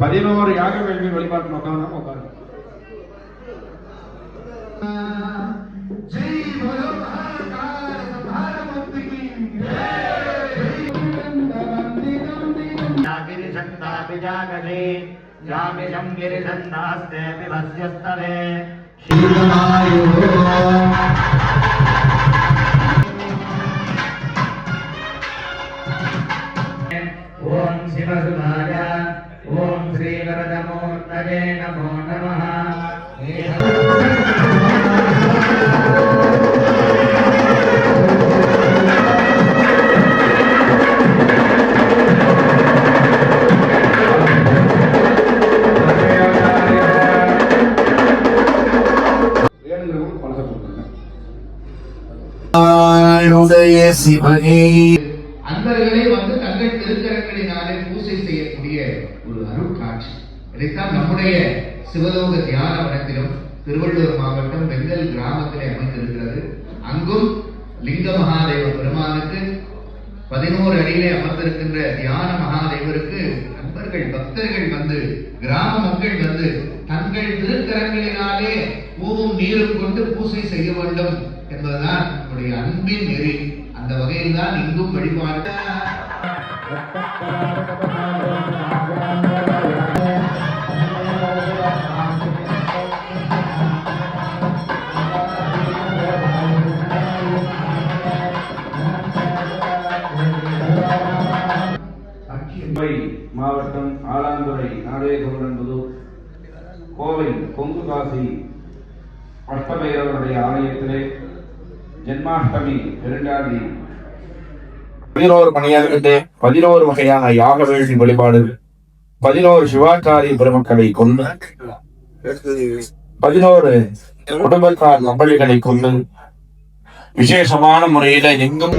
11 யாக வேள்வி வழிபாட்டு உட்காந்து உட்காந்து ओम शिवसुधाय ओम श्री वरदमूर्तये नमो नमः। அன்பர்களே வந்து தங்கள் திருக்கரங்களினாலே பூசை செய்யக்கூடிய ஒரு அருட்காட்சி. இதைத்தான் நம்முடைய சிவலோக தியான வனத்திலும் திருவள்ளூர் மாவட்டம் வெங்கல் கிராமத்திலே அமைந்திருக்கிறது. அங்கும் லிங்க மகாதேவ பெருமானுக்கு 11 அடியிலே அமர்ந்திருக்கின்ற தியான மகாதேவருக்கு நண்பர்கள் பக்தர்கள் வந்து கிராம மக்கள் வந்து தங்கள் திருக்கரங்களினாலே பூவும் நீரும் கொண்டு பூசை செய்ய வேண்டும் என்பதுதான் நம்முடைய அன்பின் நெறி. அந்த வகையில் தான் இங்கும் வழிபாடு. மாவட்டம் ஆலாந்துறை நாதேகவுடன்புதூர் கோவை கொங்கு காசி அஷ்டபைரவருடைய ஆலயத்திலே ஜென்மாஷ்டமி பெருண்டாதி 11 மணியாகிட்டு 11 வகையான யாக வேள்வி வழிபாடு 11 சிவாச்சாரிய பெருமக்களை கொண்டு 11 குடும்பத்தார் நம்பளிகளை கொண்டு விசேஷமான முறையில எங்கும்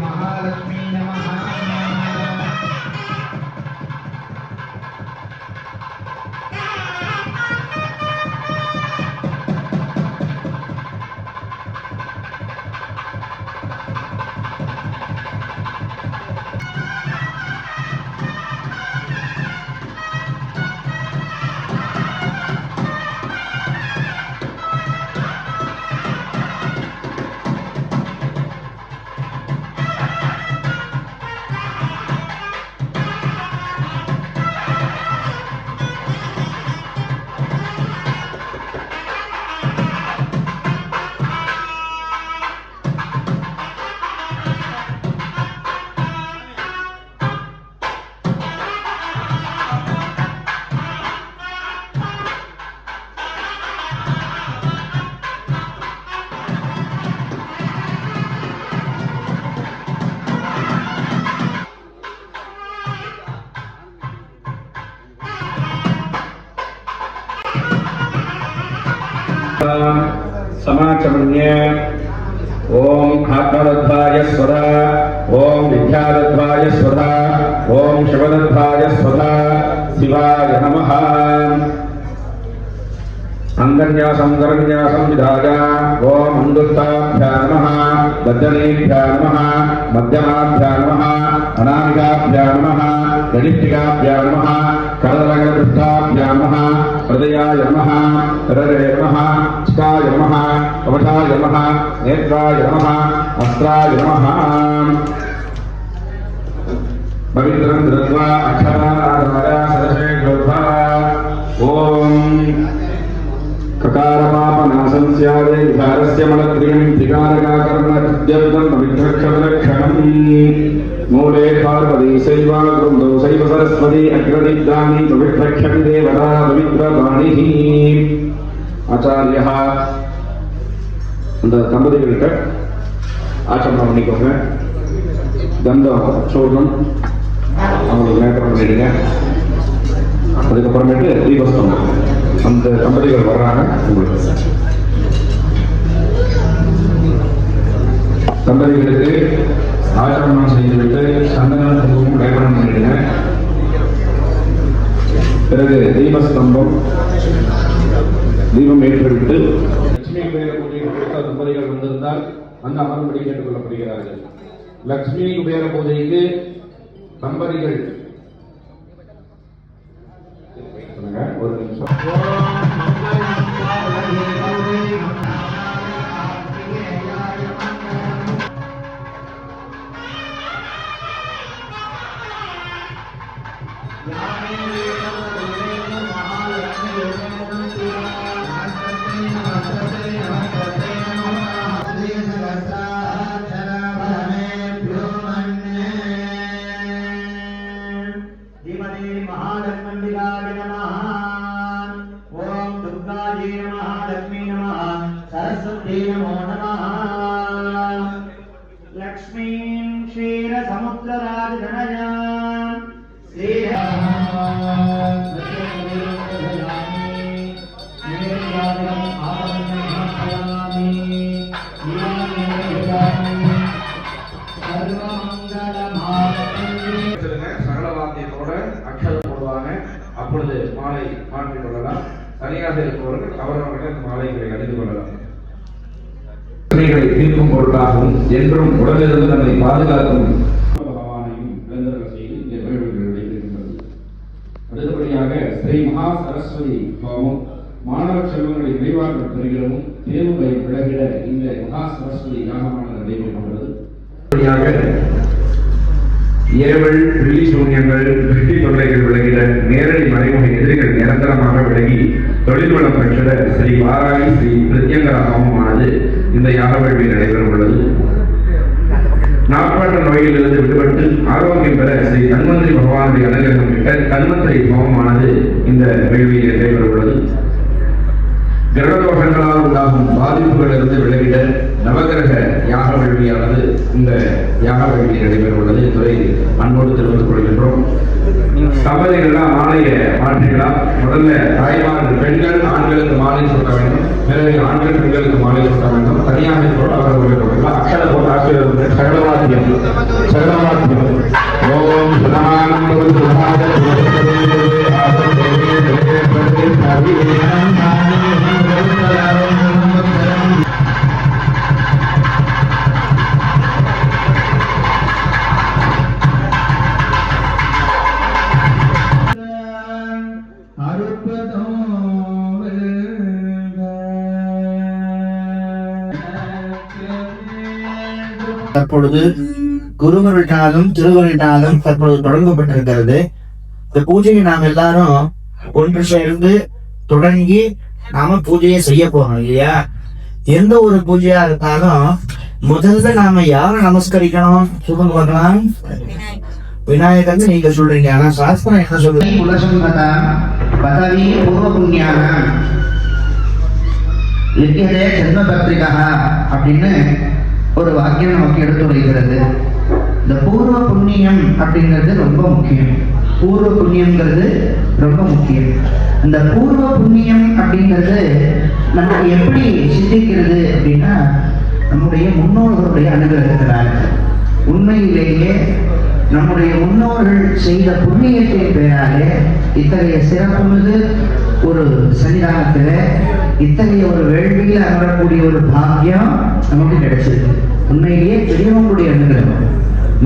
महालक्ष्मी नमः। समाचमन्य ओम आत्मदत्वाय स्वधा ओम विद्यादत्वाय स्वधा ओम शिवदत्वाय स्वधा शिवाय नमः। अंगन्यासं करन्यासं विधाय ओम अंगुष्ठाभ्यां नमः वज्जनेभ्यां नमः मध्यमाभ्यां नमः अनामिकाभ्यां नमः गणिष्ठिकाभ्यां नमः करदलगलपृष्ठाभ्यां नमः हृदयाय नमः हृदये नमः चित्ताय नमः कवचाय नमः नेत्राय नमः अस्त्राय नमः। पवित्रं दत्वा अक्षराराधनाय सरसे गृह्वा ओम ककारपापनाशं स्यादे विकारस्य मलत्रियं विकारकाकर्मद्यर्थं पवित्रक्षरक्षणम् मूले पार्वती शैवा वृन्दो शैव सरस्वती अग्रनिद्राणि पवित्रक्षमि देवता पवित्रवाणिः आचार्यः அந்த தம்பதிகள்கிட்ட ஆச்சரணம் பண்ணிக்கோங்க. கந்தம் சூர்ணம் அவங்களுக்கு நேற்றம் பண்ணிடுங்க. அதுக்கப்புறமேட்டு தீபஸ்தம்பம் அந்த தம்பதிகள் வர்றாங்க. உங்களுக்கு தம்பதிகளுக்கு ஆச்சரணம் செய்துவிட்டு சந்தனம் குங்குமம் லேபனம் பண்ணிடுங்க. பிறகு தீபஸ்தம்பம் தீபம் ஏற்றுவிட்டு லட்சுமி குபேர பூஜை கொடுத்த தம்பதிகள் வந்திருந்தால் வந்து அமரும்படி கேட்டுக் கொள்ளப்படுகிறார்கள். லட்சுமி குபேர பூஜைக்கு தம்பதிகள் ஒரு நிமிஷம். लक्ष्मीं क्षीरसमुद्रराजधनयां சகலவாத்தியத்தோட அக்ஷதம் போடுவாங்க. அப்பொழுது மாலை மாற்றிக் கொள்ளலாம். தனியாக இருப்பவர்கள் அவரவர்கள் மாலைகளை அணிந்து கொள்ளலாம். பிரச்சனைகளை தீர்க்கும் பொருளாகவும் என்றும் உடலிருந்து நம்மை பாதுகாக்கும் பகவானையும் இளைஞர்கள் செய்து இந்த நிகழ்வுகள் நடைபெறுகின்றது. அடுத்தபடியாக ஸ்ரீ மகா சரஸ்வதி ஹோமம் மாணவ செல்வங்களை விரைவாக பெறுகிறவும் தேர்வுகளை விலகிட இந்த மகா சரஸ்வதி யாகமானது நடைபெறுகிறது. ஏவல் பில்லி சூன்யங்கள் திருஷ்டி தொல்லைகள் விலகிட நேரடி மறைமுக எதிரிகள் நிரந்தரமாக விலகி தொழில் வளம் பெற்ற ஸ்ரீ வாராகி ஸ்ரீ பிரத்யங்கரா ஹோமமானது இந்த யாக வேள்வியில் நடைபெற உள்ளது. நாட்பாட்ட நோயிலிருந்து விடுபட்டு ஆரோக்கியம் பெற ஸ்ரீ தன்வந்திரி பகவானுடைய அனுகிரகம் பெற்ற தன்வந்திரி ஹோமமானது இந்த வேள்வியில் நடைபெற உள்ளது. கிரகதோஷங்களால் உண்டாகும் பாதிப்புகளிலிருந்து விலகிட நவகிரக யாக வேள்வியானது இந்த யாக வேள்வியில் நடைபெற உள்ளது என்பதை அன்போடு தெரிவித்துக் கொள்கின்றோம். தம்பதிகள்லாம் மாலையை மாற்றிக்கலாம். முதல்ல தாய்மார்கள் பெண்கள் ஆண்களுக்கு மாலை சூட்ட வேண்டும். பிறகு ஆண்கள் பெண்களுக்கு மாலை சூட்ட வேண்டும். தனியாக அவர்கள் அக்ஷர போட்டு ஆசிரியர் சகலவாத்தியம் ஓம் தற்பொழுது குருவருடாலும் திருவருடாலும் தற்பொழுது தொடங்கப்பட்டிருக்கிறது. இந்த பூஜையை நாம் எல்லாரும் ஒன்று சேர்ந்து தொடங்கி நாம பூஜையை செய்ய போறோம் இல்லையா? எந்த ஒரு பூஜையா இருந்தாலும் முதல்ல நாம யார நமஸ்கரிக்கணும் சொல்லுங்க பார்க்கலாம். விநாயகர் நீங்க சொல்றீங்க, ஆனா சாஸ்திரம் என்ன சொல்றீங்க? பதவி பூர்வ புண்ணியாக லிக்கியதே ஜென்ம பத்திரிகா அப்படின்னு ஒரு வாக்கியம் நமக்கு எடுத்து வைக்கிறது. இந்த பூர்வ புண்ணியம் அப்படிங்கிறது ரொம்ப முக்கியம். பூர்வ புண்ணியம்ங்கிறது ரொம்ப முக்கியம். இந்த பூர்வ புண்ணியம் அப்படிங்கிறது நமக்கு எப்படி சிந்திக்கிறது அப்படின்னா நம்முடைய முன்னோர்களுடைய அனுகிரகத்தினால. உண்மையிலேயே நம்முடைய முன்னோர்கள் செய்த புண்ணியத்தின் பெயராலே இத்தகைய சிறப்புமிகு ஒரு சன்னிதானத்தில் இத்தகைய ஒரு வேள்வியில் அமரக்கூடிய ஒரு பாக்கியம் நமக்கு கிடைச்சிருக்கு. உண்மையிலேயே பெரியவங்களுடைய அனுகிரகம்.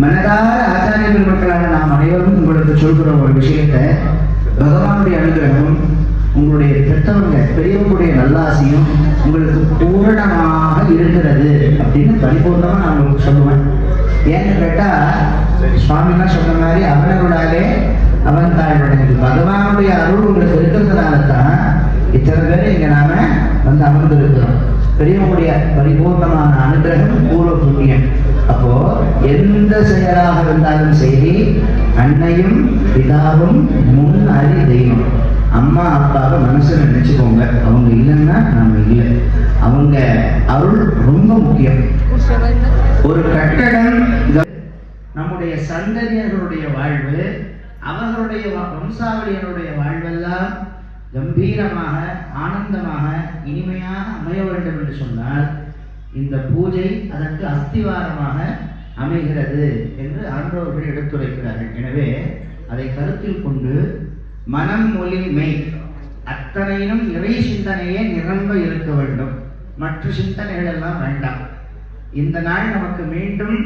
மனதார ஆச்சாரிய பெருமக்களான நாம் அனைவரும் உங்களுக்கு சொல்கிற ஒரு விஷயத்தை பகவானுடைய அனுகிரகம் உங்களுடைய பெற்றவங்க பெரியவங்களுடைய நல்லாசியும் உங்களுக்கு பூரணமாக இருக்கிறது அப்படின்னு பரிபூர்ணமா நான் உங்களுக்கு சொல்லுவேன். ஏன்னு கேட்டா சுவாமிலாம் சொன்ன மாதிரி அவனருடாலே அவன் தாழ்வடைந்து பகவானுடைய அருள் உங்களுக்கு இருக்கிறதுனால தான் இத்தனை பேர் இங்க நாம வந்து அமர்ந்திருக்கிறோம். பெரியவங்களுடைய பரிபூர்ணமான அனுகிரகம் பூர்வ புண்ணியம். அப்போ எந்த செயலாக இருந்தாலும் சரி, அன்னையும் பிதாவும் முன் அறி தெய்வம். அம்மா அப்பாவை மனசுல நினைச்சுக்கோங்க. அவங்க இல்லைன்னா நாம இல்லை. அவங்க அருள் ரொம்ப முக்கியம். ஒரு கட்டடம் நம்முடைய சந்ததியர்களுடைய வாழ்வு, அவர்களுடைய வம்சாவளியனுடைய வாழ்வெல்லாம் கம்பீரமாக, ஆனந்தமாக, இனிமையாக அமைய வேண்டும் என்று சொன்னால் இந்த பூஜை அதற்கு அஸ்திவாரமாக அமைகிறது என்று ஆண்டவர்கள் எடுத்துரைக்கிறார்கள். எனவே அதை கருத்தில் கொண்டு மனம், மொழி, மெய் அத்தனையிலும் இறை சிந்தனையே நிரம்ப இருக்க வேண்டும். மற்ற சிந்தனைகள் எல்லாம் வேண்டாம். இந்த நாள் நமக்கு மீண்டும்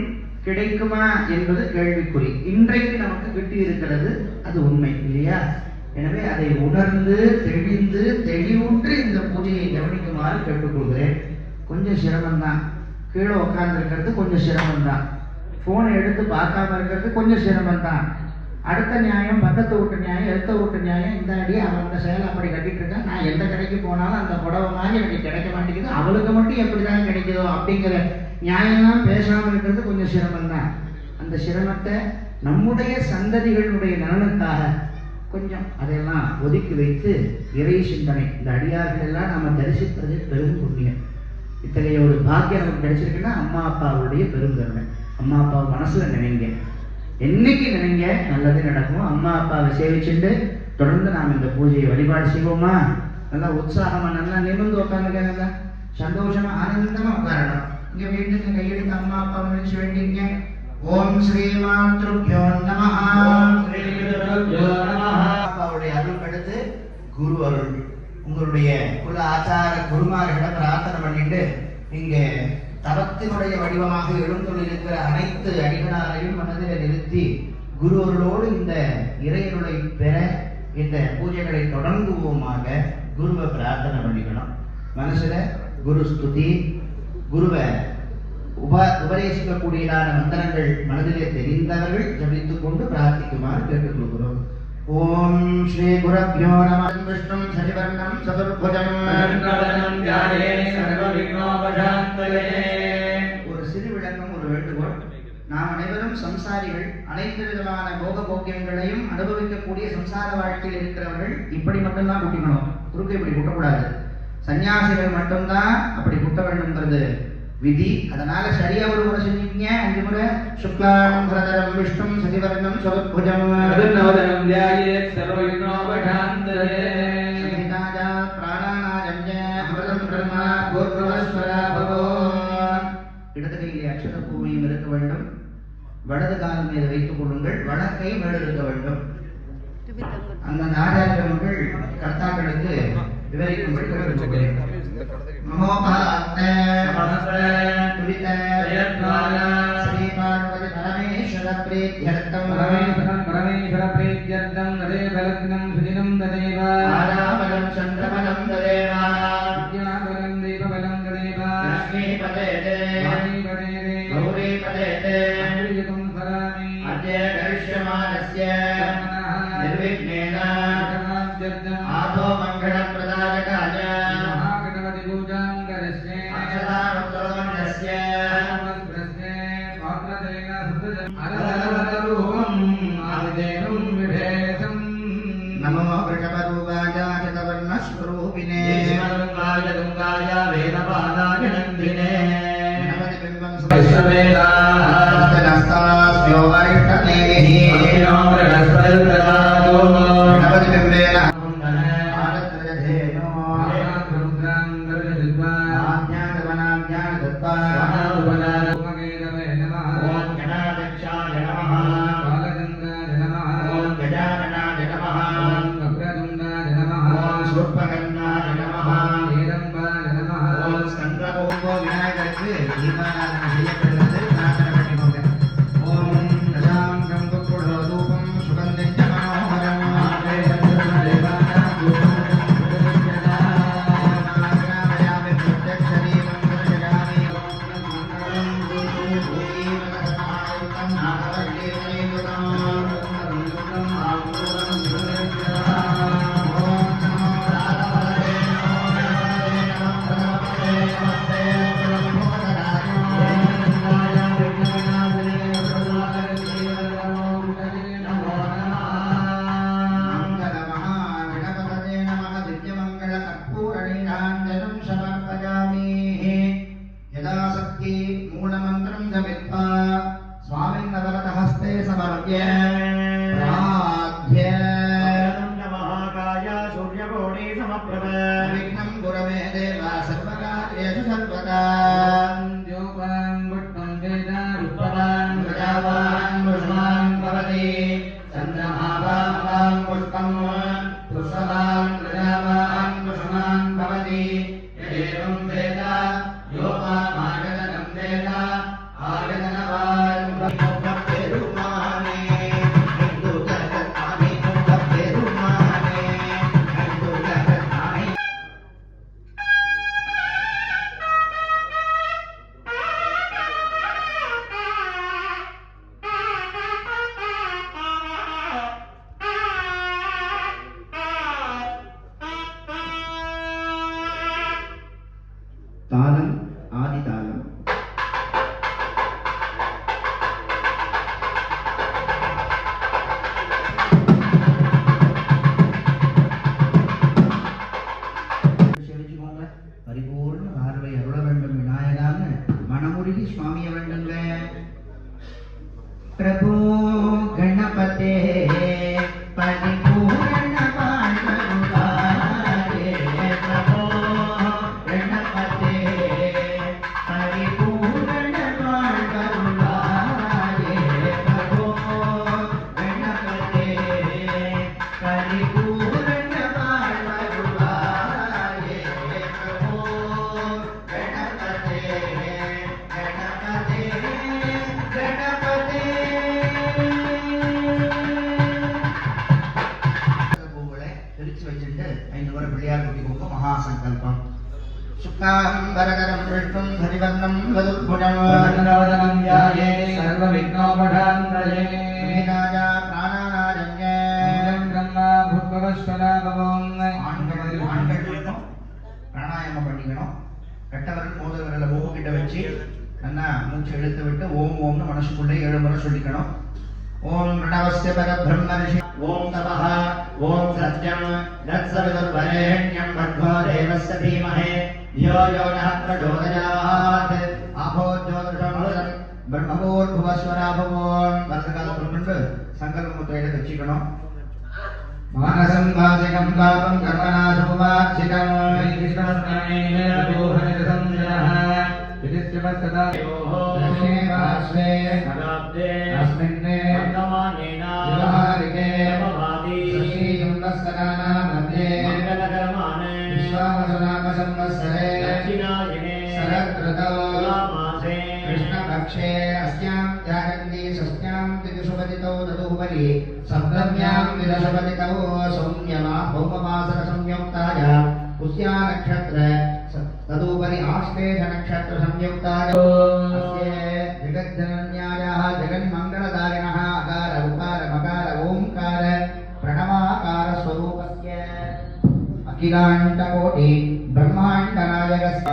கிடைக்குமா என்பது கேள்விக்குறி. இன்றைக்கு நமக்கு கிட்டி இருக்கிறது, அது உண்மை இல்லையா? எனவே அதை உணர்ந்து தெளிந்து தெளிவுற்று இந்த பூஜையை கவனிக்குமாறு கேட்டுக்கொள்கிறேன். கொஞ்சம் சிரமம்தான். கீழே உட்கார்ந்து இருக்கிறது கொஞ்சம் சிரமம்தான். போனை எடுத்து பார்க்காம இருக்கிறது கொஞ்சம் சிரமம்தான். அடுத்த நியாயம், பக்கத்து வீட்டு நியாயம், எடுத்த வீட்டு நியாயம், இந்த அடி அவன் அந்த செயல் அப்படி கட்டிட்டு இருக்கான், நான் எந்த கடைக்கு போனாலும் அந்த புடவை மாதிரி எனக்கு கிடைக்க மாட்டேங்குது, அவளுக்கு மட்டும் எப்படிதான் கிடைக்குதோ அப்படிங்கிற நியாயம்லாம் பேசாமல் இருக்கிறது கொஞ்சம் சிரமம்தான். அந்த சிரமத்தை நம்முடைய சந்ததிகளுடைய நலனுக்காக கொஞ்சம் அதையெல்லாம் ஒதுக்கி வைத்து இறை சிந்தனை, இந்த அடியார்கள் எல்லாம் நாம தரிசிப்பது பெரும் புண்ணியம். இத்தகைய ஒரு பாக்கியம் நமக்கு கிடைச்சிருக்குன்னா அம்மா அப்பாவுடைய பெருங்கருணை. அம்மா அப்பாவை மனசுல நினைங்க, என்னைக்கு நினைங்க நல்லது நடக்கும். அம்மா அப்பாவை சேவிச்சுட்டு தொடர்ந்து நாம் இந்த பூஜையை வழிபாடு செய்வோமா? நல்லா உற்சாகமா நல்லா நிமிர்ந்து உட்காந்துருக்காங்க, சந்தோஷமா ஆனந்தமா உட்காரணும். இங்க வீட்டுக்கு கையெடுத்து அம்மா அப்பா நினைச்சு வேண்டிங்க. ஓம் ஸ்ரீமாத்ருப்யோ நமஹ. அப்பாவுடைய அருள் அடுத்து குரு அருள். உங்களுடைய குல ஆச்சார குருமார்களை பிரார்த்தனை பண்ணிட்டு இங்க தவத்தினுடைய வடிவமாக எழுந்துள்ளிருக்கிற அனைத்து அடிகளாரையும் மனதில் நிறுத்தி குருவர்களோடு இந்த இறையருளை பெற இந்த பூஜைகளை தொடங்குவோமாக குருவை பிரார்த்தனை பண்ணிக்கணும். மனசுல குரு ஸ்துதி, குருவை உபதேசிக்கக்கூடியதான மந்திரங்கள் மனதிலே தெரிந்தவர்கள் ஜபித்துக் கொண்டு பிரார்த்திக்குமாறு கேட்டுக்கொள்கிறோம். ஓம் ஸ்ரீ குருப்யோ நமः. விஷ்ணும் சசிவர்ணம் சதுர்புஜம் ஒரு சிறு விளக்கம், ஒரு வேண்டுகோள். நாம் அனைவரும் சம்சாரிகள். அனைத்து விதமான போக போக்கியங்களையும் அனுபவிக்கக்கூடிய சம்சார வாழ்க்கையில் இருக்கிறவர்கள் இப்படி மட்டும்தான் குட்டிக்கணும், குறுக்கு இப்படி குட்டக்கூடாது. சன்னியாசிகள் மட்டும்தான் அப்படி குட்ட வேண்டும்ங்கிறது விதி. அதனால சரியா ஒரு முறை செஞ்சீங்க, 5 முறை. சுக்லாம் பிரதரம் விஷ்ணும் சசிவர்ணம் சதுர்புஜம் இடது கையிலே அக்ஷர பூமியும் இருக்க வேண்டும். வலது கால் மீது வைத்துக் கொள்ளுங்கள். வடக்கை மேல் இருக்க வேண்டும். அந்த ஆச்சாரியர்கள் கர்த்தாக்களுக்கு விவரிக்கும்படி கேட்டுக்கொள்கிறேன். नमो वृषभरूपाय शतवर्णस्वरूपिणे गङ्गाय वेदपादाय नन्दिने नवतिबिम्बं समस्तनास्तास्यो वरिष्ठनेमिः नवतिबिम्बेन विघ्नं गुरवे देवा सर्वकार्येषु सर्वदा योपान् पुष्पं वेद पुष्पवान् प्रजावान् पुष्पान् भवति चन्द्रमावान् पुष्पं पुष्पवान् प्रजावान् पुष्पान् भवति एवं वेद योपामागतनं वेद आगतनवान् तालम आदि तालम परिपूर्ण பார்வை அருள வேண்டும் விநாயகான மனமுருகி சுவாமிய வேண்டுங்க பிரபு கணபதே பரிபூரண வாழ்வருளாயே பிரபு கணபதே பரிபூரண வாழ்வருளாயே பிரபு கணபதே பரிபூரண வாழ்வருளாயே பிரபு கணபதே கணபதே கணபதே பூவுகளை பிரிச்சு வச்சுட்டு 5 முறை பிள்ளையார் குட்டி கும்பம் மகாசங்கல்பம் சுக்காம்பரகரம் விஷ்ணும் ஹரிவர்ணம் வதுர்புஜம் வதனவதனம் யாயே சர்வவிக்னோபடாந்தயே விநாயா பிராணாநாதன்யே பிரம்மா புத்வஸ்வரா பவம் ஆண்களுக்கும் பிராணாயாமம் பண்ணிக்கணும் கட்டவர்கள் மோதிர விரல மூக்கு கிட்ட வச்சு நல்லா மூச்சு இழுத்து விட்டு ஓம் ஓம்னு மனசுக்குள்ளே 7 முறை சொல்லிக்கணும் ஓம் பிரணவஸ்ய பரபிரம்மர்ஷி ஓம் தபஹ ஓம் சத்யம் தத்சவிதுர்வரேண்யம் பர்கோ தேவஸ்ய தீமஹே धियो यो नः प्रचोदयात् आभो ज्योतिषमृतं ब्रह्मभूर्भुवस्वराभवोन् वर्षकालं கொண்டு சங்கல்ப முத்திரையில வச்சுக்கணும் மானசம் வாசிகம் பாபம் கர்மநாசுவாச்சிகம் कृष्णपक्षे अस्यां जागन्ति षष्ट्यां तिरुषुपतितौ तदुपरि सप्तम्यां तिरुषुपतितौ सौम्यमा भौमवासर संयुक्ताय पुष्या नक्षत्र तदुपरि आश्लेष नक्षत्र संयुक्ताय अस्य जगज्जनन्यायाः जगन्मङ्गलदारिणः अकार उकार मकार ओंकार प्रणवाकार स्वरूपस्य अखिलाण्डकोटि ब्रह्माण्डनायकस्य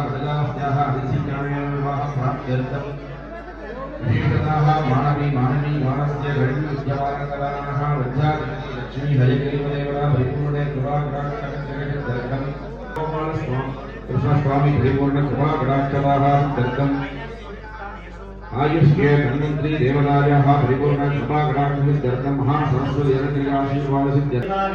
मानवी मानवी मानस्य गणि विद्यमानकलाः वज्रादेवी लक्ष्मी हरिग्रीवदेवता परिपूर्ण कृपाकटाक्षदर्शकम् कृष्णस्वामी परिपूर्ण कृपाकटाक्षदाः दर्शकम् आयुष्ये धन्वंतरी देवतायाः परिपूर्ण कृपाकटाक्षदर्शकम् महासरस्वती आशीर्वादसिद्ध्यर्थम्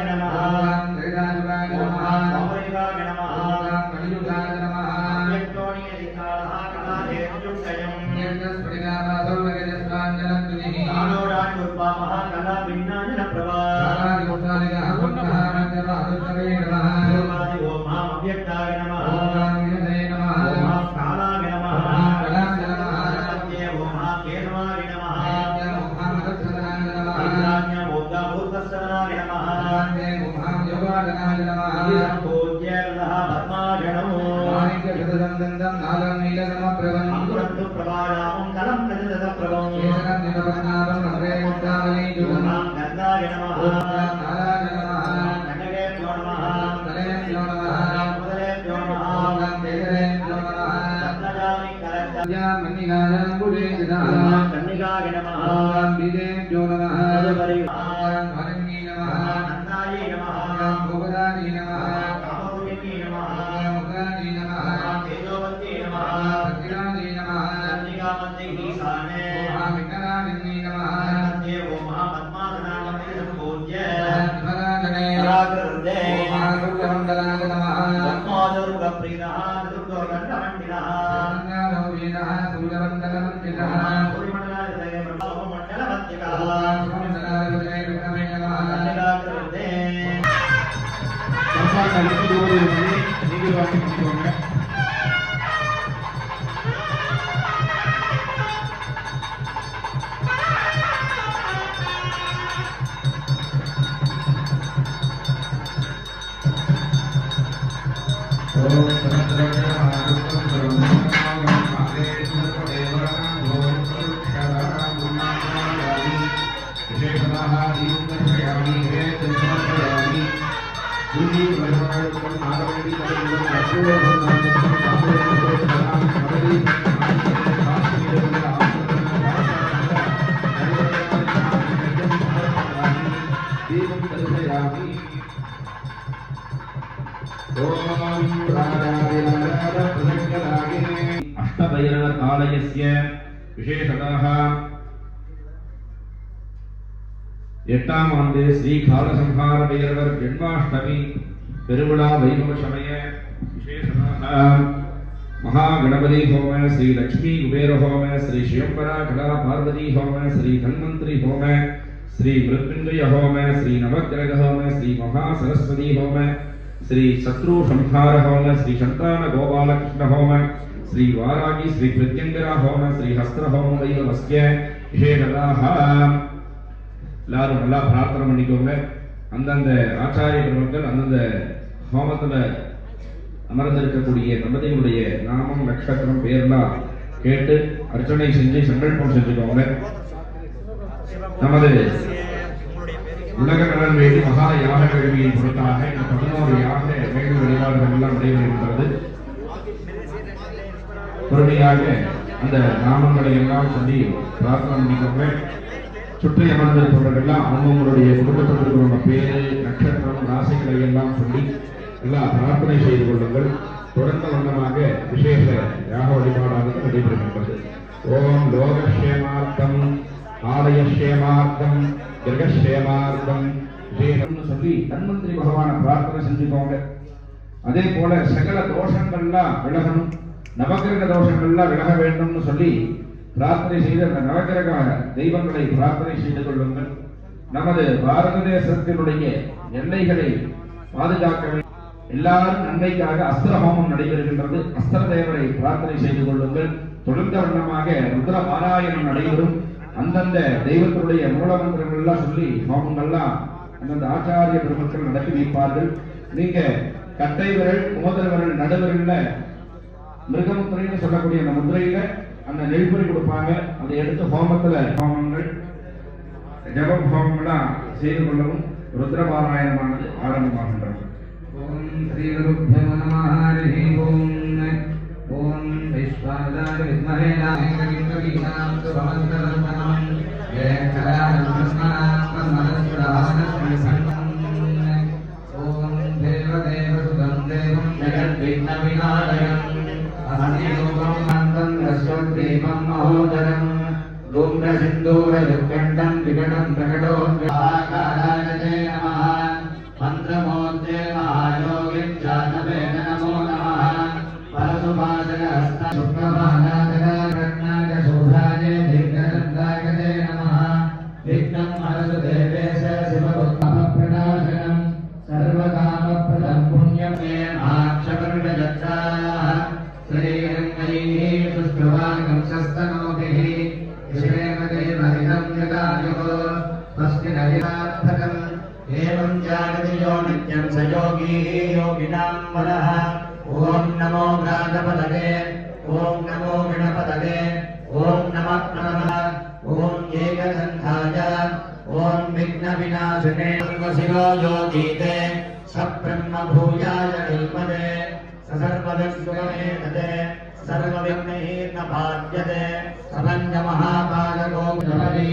योगादनाय नमः நீங்கள் வாங்கிக்கோங்க. अष्टभैरव आलयस्य विशेषतः एट्टाम आंदे श्री कालसंहार भैरवर जन्माष्टमी पेरुविळा वैभव समय विशेषतः महागणपति होम श्री लक्ष्मी कुबेर होम श्री शिवंबरा कला पार्वती होम श्री धन्वंतरी होम श्री मृत्युंजय होम श्री नवग्रह होम श्री महासरस्वती होम श्री शत्रु संहार होम श्री संतान गोपाल कृष्ण होम श्री वारागी श्री प्रत्यंगरा होम श्री हस्त्र होम वैभवस्य विशेषतः எல்லாரும் நல்லா பிரார்த்தனை பண்ணிக்கோங்க. அந்தந்த ஆச்சாரிய பெருமக்கள் அந்தந்த ஹோமத்துல அமர்ந்திருக்கக்கூடிய தம்பதிகளுடைய நாமம் நட்சத்திரம் பேர்லாம் கேட்டு அர்ச்சனை செஞ்சு சங்கல்பம் செஞ்சுக்கோங்க. நமது உலக நலன் வேண்டி மகா யாக கல்வியின் பொருட்டாக இந்த 11 யாக வேண்டு வழிபாடுகள் எல்லாம் நடைபெறுகின்றது. பொறுமையாக அந்த நாமங்களை எல்லாம் சொல்லி பிரார்த்தனை பண்ணிக்கோங்க. சுற்றி அமர்ந்திருப்பவர்கள்லாம் அவங்களுடைய குடும்பத்திற்கு பேரு நட்சத்திரம் ராசிகளை எல்லாம் சொல்லி எல்லாம் பிரார்த்தனை செய்து கொள்ளுங்கள். தொடர்ந்த வண்ணமாக விசேஷ யாக வழிபாடானது நடைபெறுகின்றது. ஓம் லோகக்ஷேமார்த்தம் ஆலயக்ஷேமார்த்தம் கிரகக்ஷேமார்த்தம் விசேஷம்னு சொல்லி தன்வந்திரி பகவானை பிரார்த்தனை செஞ்சுக்கோங்க. அதே போல சகல தோஷங்கள்லாம் விலகணும், நவகிரக தோஷங்கள்லாம் விலக வேண்டும்னு சொல்லி பிரார்த்தனை செய்து அந்த நவகிரக தெய்வங்களை பிரார்த்தனை செய்து கொள்ளுங்கள். நமது பாரத தேசத்தினுடைய எல்லைகளை பாதுகாக்க எல்லாரும் நன்மைக்காக அஸ்திர ஹோமம் நடைபெறுகின்றது. அஸ்திர தேவரை பிரார்த்தனை செய்து கொள்ளுங்கள். தொடர்ந்த வண்ணமாக ருத்ர பாராயணம் நடைபெறும். அந்தந்த தெய்வத்தினுடைய மூலமந்திரங்கள் எல்லாம் சொல்லி ஹோமங்கள்லாம் அந்தந்த ஆச்சாரிய பெருமக்கள் நடத்தி வைப்பார்கள். நீங்க கட்டை விரல் மோதல் விரல் நடுவிரல்ல மிருகமுத்திரைன்னு சொல்லக்கூடிய அந்த முத்திரையில அந்த நெல்பொறி கொடுப்பாங்க. அதை எடுத்து ஹோமத்துல ஹோமங்கள் ஜபம் ஹோமங்கள்லாம் செய்து கொள்ளவும் ருத்ரபாராயணமானது ஆரம்பமாகின்றது. ஓம் ஸ்ரீ குருப்யோ நமः. ஹரி ஓம். ஓம் விஸ்வாதாய வித்மஹே நாமேந்திரகிரிநாம் சுபமந்தரமணம் ஓம் தேவதேவ சுதம் தேவம் ஜெகத்விக்ன விநாயகம் அஹனியோகம் அந்தம் ரஸ்வத்ரீபம் மகோதரம் தூம்ர சிந்தூர யுக்கண்டம் விகடம் பிரகடோத்யாகாராய நமः. மந்திரமோத்யே மகாயோகிம் ஜானவே நமோ நமः. பரசுபாசக ஹஸ்த சுக்லபானாதக ரத்னாக சோதாய தீர்க்கதந்தாய நமः. விக்னம் ஹரசு தேவேச சிவபுத்ம பிரதாசனம் சர்வகாமப்ரதம் புண்ணியம் மே ஆக்ஷபர்ணஜத்ராः ஸ்ரீரங்கைः சுஷ்டுவாகம் சஸ்தனோபிः ஸ்ரீமதேவஹிதம் ஜகாயுः ஸ்வஸ்தி நரிதார்த்தகம் ஏவம் ஜாகதி யோ நித்யம் ச யோகீ யோகினாம் வரः. ஓம் நமோ கிராதபதவே ஓம் நமோ விணபதவே ஓம் நமः நமः. ஓம் ஏகசந்தாய ஓம் விக்ன விநாசினே சர்வசிவோ யோகீதே சப்ரம்ம பூயாய கல்பதே சர்வதஸ்வமேதே சர்வவிக்னைः ந பாத்யதே சபஞ்ச மகாபாலகோ ஜவதி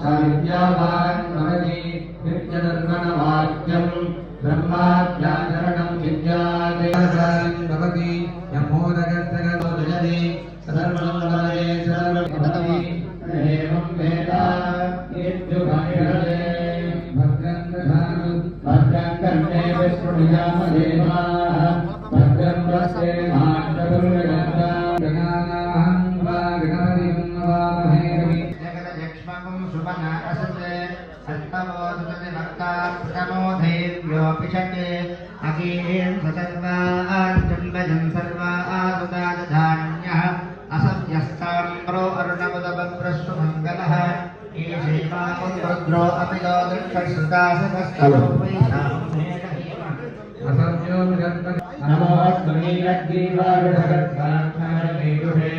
சாவித்யாவான் பவதி நித்யதர்மண வாக்கியம் பிரம்மாத்யாசரணம் வித்யாதே பவதி யமோதகஸ்தகோ ஜயதி சர்வமங்கலே சர்வபதவி ஏவம் வேதா இத்யுபநிஷதே பத்ரம் ததாது பத்ரம் கர்ணே விஷ்ணுயாம தேவாः பத்ரம் வஸ்தே மாத்ருர்யதாம் கணாநாஹம் வா கணபதிம் நமாமஹே. ஜெகதஜக்ஷ்மகம் சுபநாசதே சத்தமோததே வக்தா பிரதமோதேவ்யோபிஷதே அகீம் सर्वान् जन्मजं सर्वासुतादधान्यः असत्यस्ताम्रो अर्णवदभद्रस्तु मङ्गलः ईशेमामुद्रो अपि दोदृक्षश्रुतासकस्तरो नमो स्मृतिग्रीवारुढगत्साक्षारमेयुहे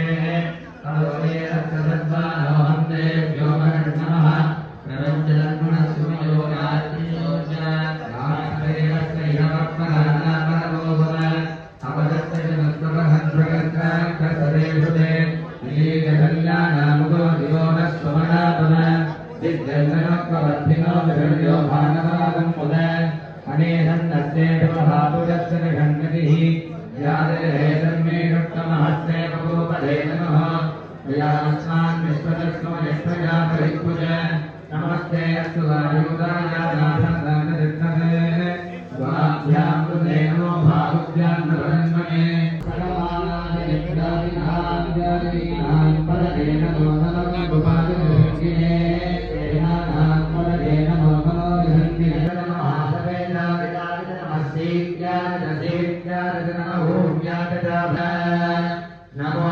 नमोऽस्ते सत्सद्वानोऽहं देव्यो नमः प्रपञ्चधर्मणस्मयो रात्रियोच रात्रेरस्य इहवत्मनानामनमोभव अपदस्य च मत्प्रभहद्भगत्साक्षसदेषु ते विलीजकल्याणामुगो दिवो न स्वमनापन दिग्जन्मनत्ववर्धिनो विभर्यो भानवादं मुद अनेधन्नस्तेभहापुरस्य निषङ्गतिः यादेहेतन्मे युक्तमहस्ते बभूपदे नमः यास्मान् विश्वतस्मयष्टया परिपूज नमस्ते अस्तु वायुदाय नाथदानदिग्नसे स्वाभ्यां कृते नमो भावुभ्यां नवजन्मने सर्वानादिनिग्रहिणां पदे नमो नमः गोपालकृष्णे तेनानां पदे नमो नमो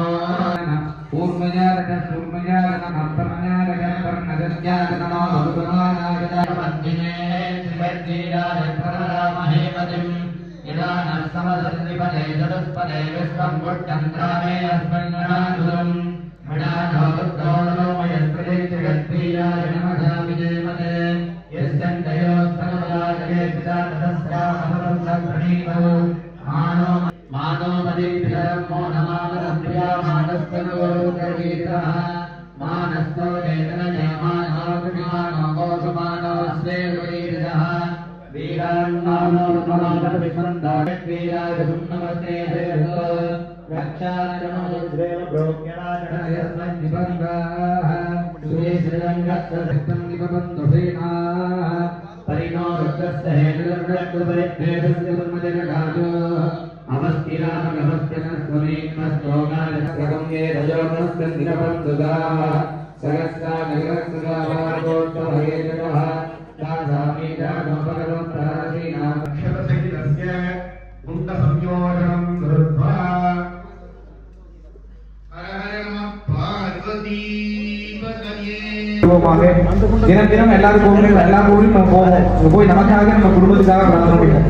विहन्तिः தினம் தினம் எல்லாரும் கோவிலும் எல்லா கோவிலும் நம்ம போவோம். அங்க போய் நமக்காக நம்ம குடும்பத்துக்காக பிரார்த்தனை பண்ணுவோம்.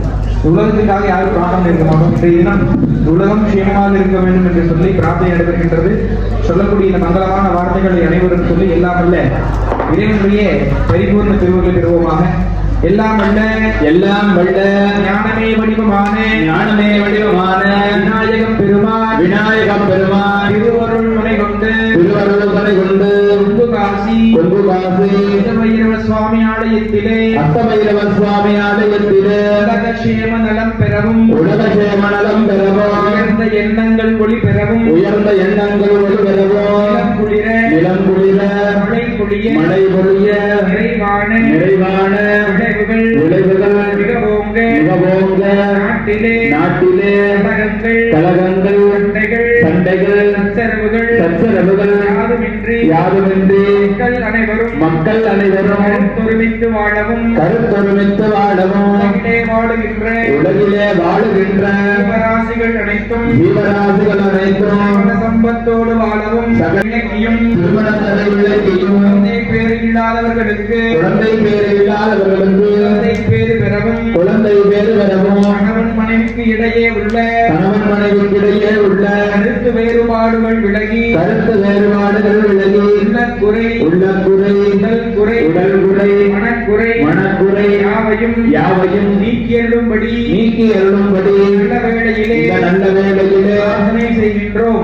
உலகத்துக்காக யாரும் பிரார்த்தனை இருக்க மாட்டோம். இன்றைய தினம் உலகம் க்ஷேமமாக இருக்க வேண்டும் என்று சொல்லி பிரார்த்தனை நடைபெறுகின்றது. சொல்லக்கூடிய இந்த மங்களமான வார்த்தைகளை அனைவரும் சொல்லி எல்லாம் அல்ல இறைவனுடைய பரிபூர்ண திருவுகளை பெறுவோமாக. எல்லாம் வல்ல ஞானமே வடிவமான விநாயகம் பெருமான் திருவருள் மனை கொண்டு கொங்கு காசி அஷ்டபைரவர் சுவாமி ஆலயத்திலே உலகக்ஷேம நலம் பெறவும் உயர்ந்த எண்ணங்கள் ஒளி பெறவும் நிலம் குளிர மழை பொழிய நிறைவான விளைவுகள் மிக ஓங்க நாட்டிலே கலகங்கள் சண்டைகள் சச்சரவுகள் யாதுமின்றி மக்கள் அனைவரும் கருத்தொருமித்து வாழவும் உலகிலே வாழுகின்ற ஜீவராசிகள் அனைத்தும் சம்பத்தோடு வாழவும் இலக்கியம் குழந்தை பேறு இல்லாதவர்களுக்கு குழந்தை பேறு பெறவும் கணவன் மனைவிக்கு இடையே உள்ள கருத்து வேறுபாடுகள் விலகி உள்ளக்குறை மனக்குறை யாவையும் நீக்கி அருளும்படி நல்ல வேளையிலே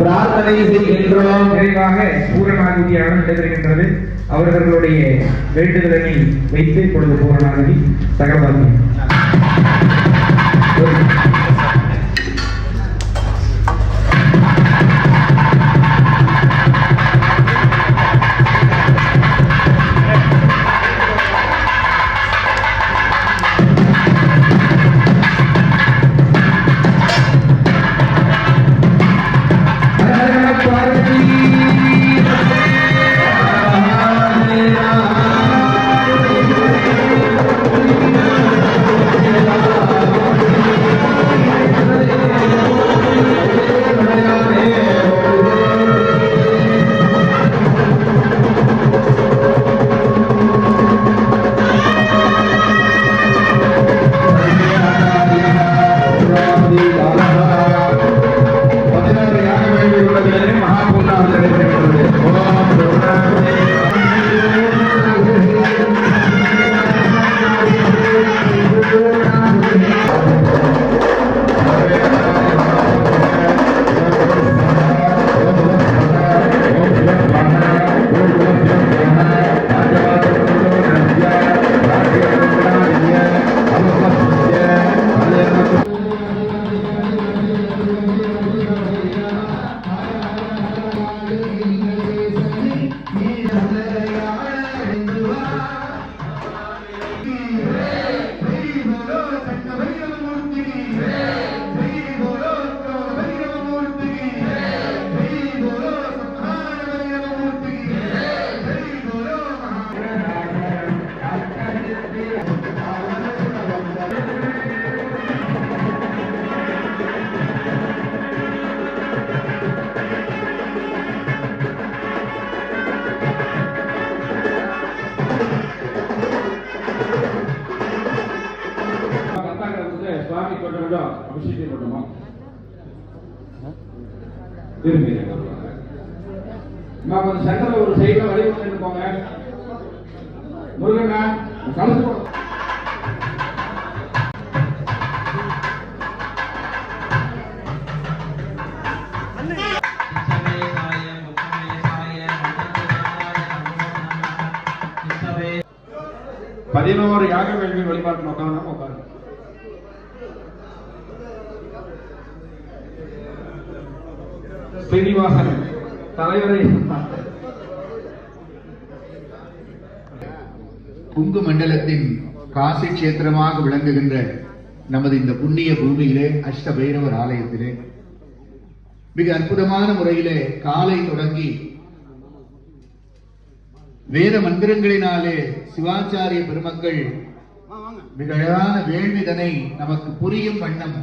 பிரார்த்தனை செய்கின்றோம். நிறைவாக பூரணாகுதியாக நடைபெறுகின்றது. அவர்களுடைய வேண்டுதலை வைத்து பொழுது பூரணாகுதி சகபாகியம். Hare அம்மா கொஞ்சம் சென்டர்ல ஒரு சைடுல வழி கொண்டு போங்க. முருகண்ணா கலந்து போங்க. பதினோரு யாக வேள்வி வழிபாட்டு உட்காந்து உட்காந்து ஸ்ரீனிவாசன் தலைவரை குங்கு மண்டலத்தின் காசி கஷேத்திரமாக விளங்குகின்ற நமது இந்த புண்ணிய பூமியிலே அஷ்ட பைரவர் ஆலயத்திலே மிக அற்புதமான முறையிலே காலை தொடங்கி வேத மந்திரங்களினாலே சிவாச்சாரிய பெருமக்கள் மிக அழகான வேள்விதனை நமக்கு புரியும் வண்ணம்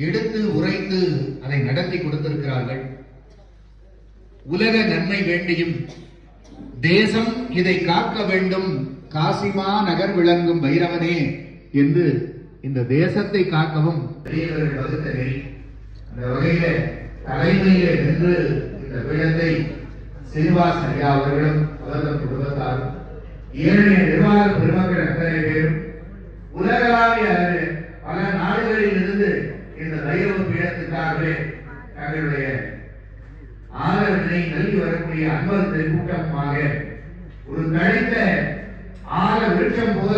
எடுத்து உரைத்து அதை நடத்தி கொடுத்திருக்கிறார்கள். உலக நன்மை வேண்டியும் தேசம் இதை காக்க வேண்டும், காசிமா நகர் விளங்கும் பைரவனே என்று இந்த தேசத்தை காக்கவும் பெரியவர்கள் வகுத்த நெறி. அந்த வகையில தலைமையிலே நின்று இந்த பீடத்தை சீனிவாசன் ஐயா அவர்களும் அவர்கள் குடும்பத்தார் ஏழைய நிர்வாக பெருமக்கள் அத்தனை பேரும் உலகளாவிய பல நாடுகளில் இருந்து இந்த பைரவ பீடத்துக்காகவே தங்களுடைய ஆதரவினை நல்கி வரக்கூடிய அன்பர் கூட்டமாக ஒரு தனித்த ஆல விருட்சம் போல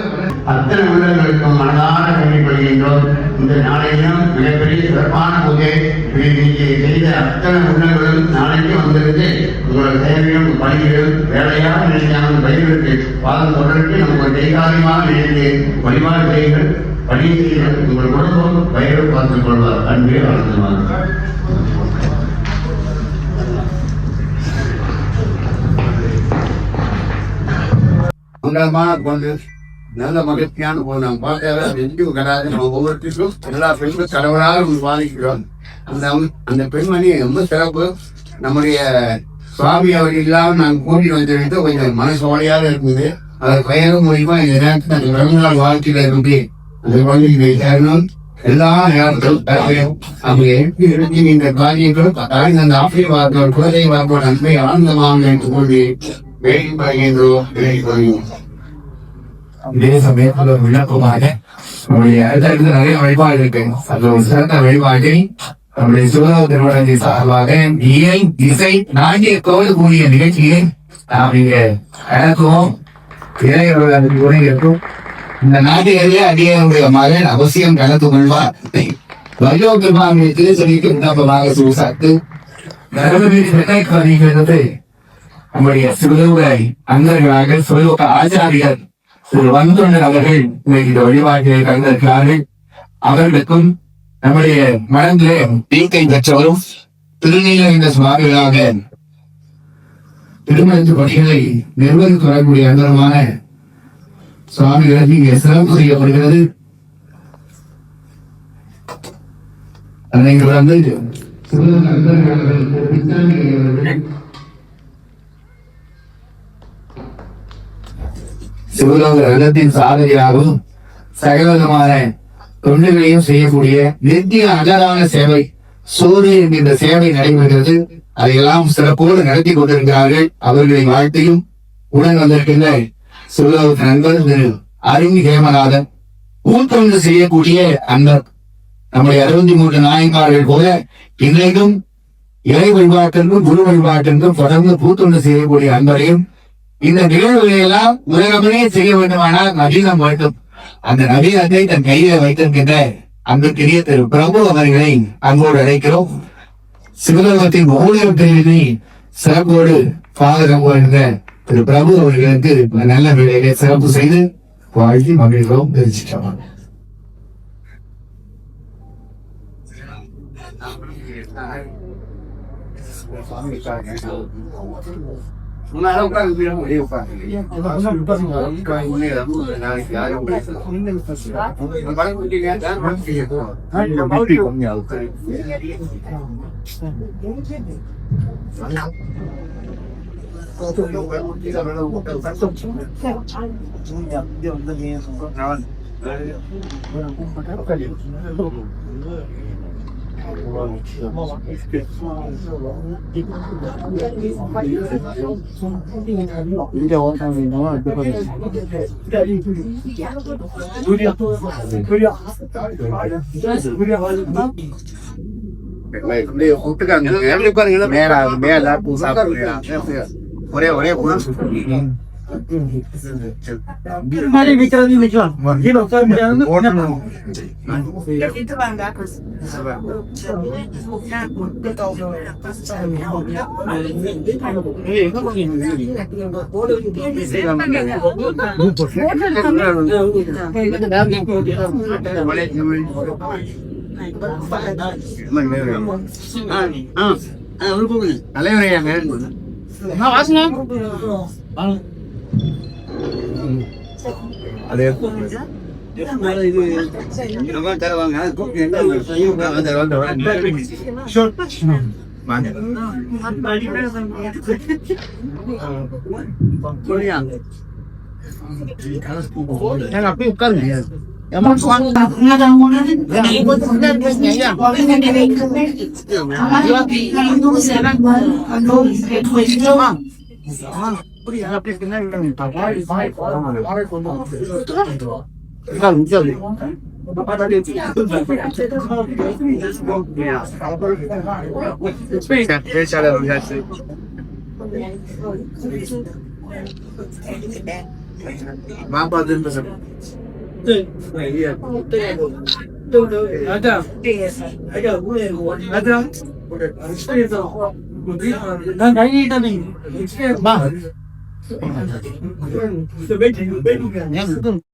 அத்தனை உள்ளங்களுக்கும் மனதார வேண்டிக் கொள்கின்றோம். இந்த நாளையும் மிகப்பெரிய சிறப்பான பூஜை இன்னைக்கு செய்த அத்தனை உள்ளங்களும் நாளைக்கு வந்திருந்து உங்களோட சேவையும் பணிகளும் வேலையாக நினைக்காமல் பயிர்களுக்கு பாதம் தொடர்ந்து நம்ம கைகாரியமாக நினைத்து வழிபாடு செய்யுங்கள், பணி செய்யுங்கள். உங்கள் குடும்பம் பயிர்கள் பார்த்துக் கொள்வார். அன்பே வளர்ந்துவார். கொண்டு நல்ல மகிழ்ச்சியான போது நாம் பார்க்க எங்கேயும் கிடையாது. நம்ம ஒவ்வொருத்திற்கும் எல்லா பெண்களும் கடவுளாக பாதிக்கிறோம். அந்த பெண்மணி ரொம்ப சிறப்பு. நம்முடைய சுவாமி அவர் இல்லாமல் நாங்கள் கூட்டி வந்து கொஞ்சம் மனசோடையாக இருக்குது. அதை பெயரும் மூலியமா இந்த நேரத்தில் அந்த பிறந்தநாள் வாழ்க்கையில இருந்து அந்த குழந்தைகளை சேரணும். எல்லா நேரத்திலும் அவங்க எடுத்து இந்த காரியங்களும் அந்த ஆசீர்வாதம் குழந்தை வார்ப்போட நன்மை ஆனந்தமாக என்று கூறி வேடி பகிர்ந்தோம். இதே சமயத்தில் ஒரு விளக்கமாக நம்முடைய அடுத்தடுத்து நிறைய வழிபாடு இருக்கு. அது ஒரு சிறந்த வழிபாட்டை நம்முடைய சிவராத்திரி சார்பாக இசை நாட்டிய கோவில் கூடிய நிகழ்ச்சியை நாம் இங்க நடத்துவோம். இளைஞர்கள் உரை இருக்கும். இந்த நாட்டிலே அடியனுடைய மகன் அவசியம் கலந்து கொள்வார். வயோ பெருமானுடைய திருச்செடிக்கு விண்ணப்பமாக சூசாத்து வருகிறது. நம்முடைய சிவலோக அந்தர்களாக சிவலோக ஆச்சாரியர் திரு வந்துள்ளர் அவர்கள் இந்த வழிபாட்டிலே கலந்திருக்கிறார்கள். அவர்களுக்கும் நம்முடைய மனதிலே தீக்கை பெற்றவரும் திருநீலகண்ட சுவாமிகளாக திருமணத்து பணிகளை நிர்வகித்து வரக்கூடிய அந்தரமான சுவாமிகளுக்கு இங்கே சிறப்பு செய்யப்படுகிறது. அதை வந்து சிவலோக ரதத்தின் சாதனையாகவும் சகலவிதமான தொண்டுகளையும் செய்யக்கூடிய நித்திய அன்னதான சேவை சோறு என்கின்ற சேவை நடைபெறுகிறது. அதையெல்லாம் சிறப்போடு நடத்தி கொண்டிருக்கிறார்கள். அவர்களை வாழ்த்தையும் உடன் வந்திருக்கின்ற சிவலோக நண்பர் திரு அருண் ஹேமநாதன் ஊத்தொண்டு செய்யக்கூடிய அன்பர் நம்முடைய 63 நாயன்மார்கள் போல இன்றைக்கும் இறை வழிபாட்டிற்கும் குரு வழிபாட்டிற்கும் தொடர்ந்து பூத்தொண்டு செய்யக்கூடிய அன்பரையும் இந்த நிகழ்வுகளை எல்லாம் உலகமே செய்ய வேண்டுமானால் நவீனம் வேண்டும். அந்த நவீனத்தை தன் கையில வைத்திருக்கின்ற அந்த பெரிய திரு பிரபு அவர்களை அன்போடு அழைக்கிறோம். சிவலோகத்தின் ஒவ்வொரு பிரிவினை சிறப்போடு பாதகம் என்ற திரு பிரபு அவர்களுக்கு நல்ல வேலையை சிறப்பு செய்து வாழ்த்தி மகிழ்கிறோம். தெரிவிச்சிட்டோம். ஒரே